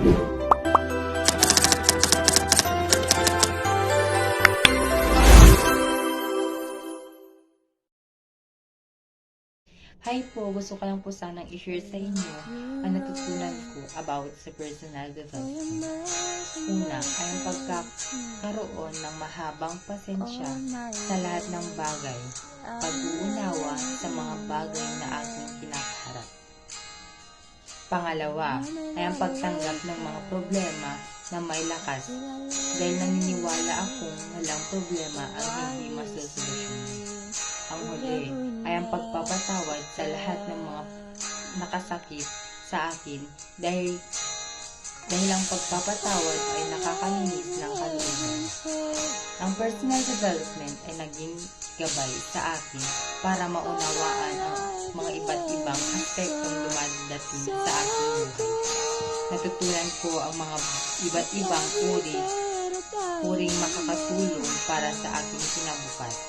Hi po, gusto ko lang po sanang i-share sa inyo ang natutunan ko about sa personal development. Una ay ang pagkakaroon ng mahabang pasensya sa lahat ng bagay, pag-uunawa sa mga bagay na aking kinakaharap. Pangalawa ay ang pagtanggap ng mga problema na may lakas dahil naniniwala akong walang problema ang hindi masusolusyonan. Ang huli ay ang pagpapatawad sa lahat ng mga nakasakit sa akin dahil ang pagpapatawad ay nakakalinis ng kalooban. Ang personal development ay naging gabay sa akin para maunawaan ang mga iba't ibang aspektong dumadating sa aking buhay. Natutunan ko ang mga iba't ibang uring makakatulong para sa aking kinabukasan.